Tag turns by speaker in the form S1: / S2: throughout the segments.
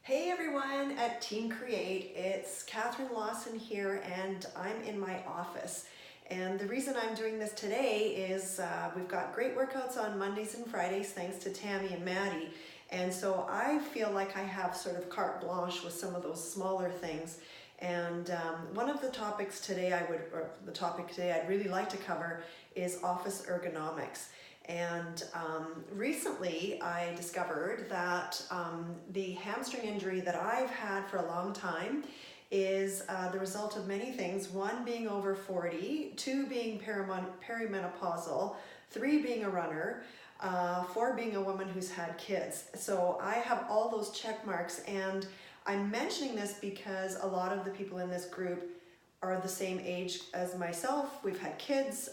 S1: Hey everyone at Team Create, it's Catherine Lawson here and I'm in my office. And the reason I'm doing this today is we've got great workouts on Mondays and Fridays thanks to Tammy and Maddie. And so I feel like I have sort of carte blanche with some of those smaller things. And one of the topics today I'd really like to cover is office ergonomics. And recently I discovered that the hamstring injury that I've had for a long time is the result of many things. One, being over 40, two, being perimenopausal, three, being a runner, four, being a woman who's had kids. So I have all those check marks, and I'm mentioning this because a lot of the people in this group are the same age as myself. We've had kids,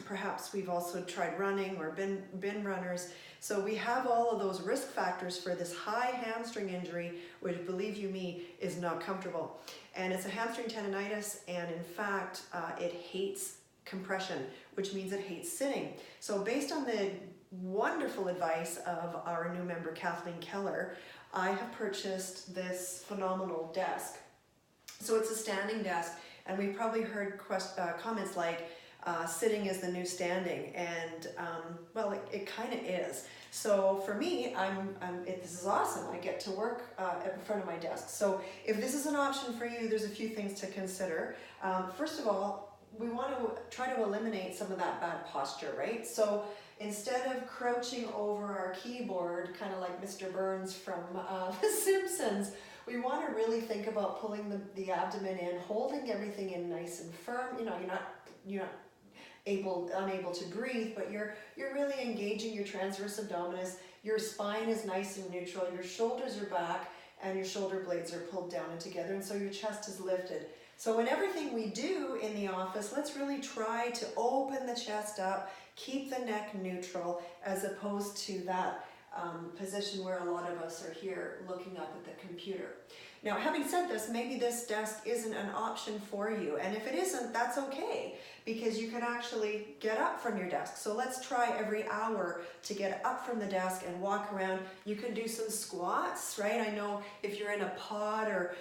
S1: perhaps we've also tried running or been runners. So we have all of those risk factors for this high hamstring injury, which, believe you me, is not comfortable. And it's a hamstring tendonitis, and in fact, it hates compression, which means it hates sitting. So based on the wonderful advice of our new member, Kathleen Keller, I have purchased this phenomenal desk. So it's a standing desk, and we've probably heard comments like sitting is the new standing, and well, it kind of is. So for me, this is awesome. I get to work in front of my desk. So if this is an option for you, there's a few things to consider. First of all, we want to try to eliminate some of that bad posture, right? So instead of crouching over our keyboard, kind of like Mr. Burns from The Simpsons, we want to really think about pulling the abdomen in, holding everything in nice and firm. You know, you're not unable to breathe, but you're really engaging your transverse abdominis. Your spine is nice and neutral. Your shoulders are back, and your shoulder blades are pulled down and together, and so your chest is lifted. So in everything we do in the office, let's really try to open the chest up, keep the neck neutral, as opposed to that position where a lot of us are here looking up at the computer. Now, having said this, maybe this desk isn't an option for you, and if it isn't, that's okay, because you can actually get up from your desk. So let's try every hour to get up from the desk and walk around. You can do some squats, right? I know if you're in a pod or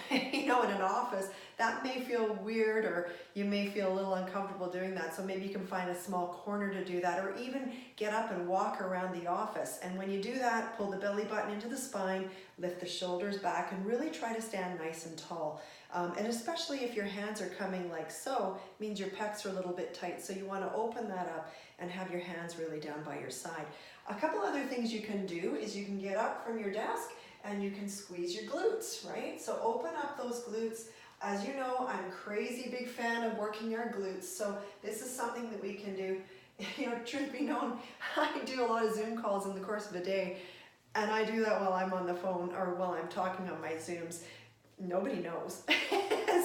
S1: in an office, that may feel weird, or you may feel a little uncomfortable doing that. So maybe you can find a small corner to do that, or even get up and walk around the office. And when you do that, pull the belly button into the spine, lift the shoulders back, and really try to stand nice and tall. And especially if your hands are coming like so, means your pecs are a little bit tight. So you want to open that up and have your hands really down by your side. A couple other things you can do is you can get up from your desk and you can squeeze your glutes, right? So open up those glutes. As you know, I'm a crazy big fan of working our glutes. So this is something that we can do. You know, truth be known, I do a lot of Zoom calls in the course of a day, and I do that while I'm on the phone or while I'm talking on my Zooms. Nobody knows.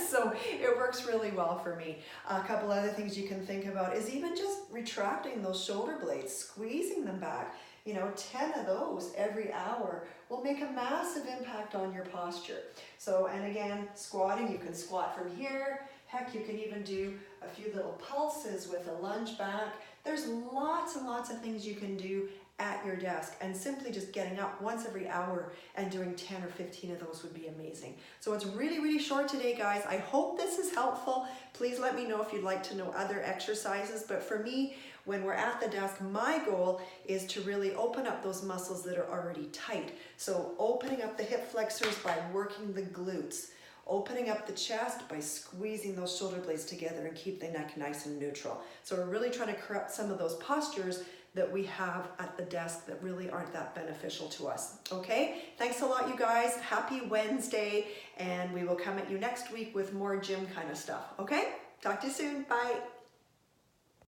S1: So it works really well for me. A couple other things you can think about is even just retracting those shoulder blades, squeezing them back. 10 of those every hour will make a massive impact on your posture. So, and again, squatting, you can squat from here. Heck, you can even do a few little pulses with a lunge back. There's lots and lots of things you can do at your desk, and simply just getting up once every hour and doing 10 or 15 of those would be amazing. So it's really, really short today, guys. I hope this is helpful. Please let me know if you'd like to know other exercises. But for me, when we're at the desk, my goal is to really open up those muscles that are already tight. So opening up the hip flexors by working the glutes. Opening up the chest by squeezing those shoulder blades together and keep the neck nice and neutral. So we're really trying to correct some of those postures that we have at the desk that really aren't that beneficial to us. Okay, thanks a lot, you guys. Happy Wednesday, and we will come at you next week with more gym kind of stuff. Okay, talk to you soon. Bye.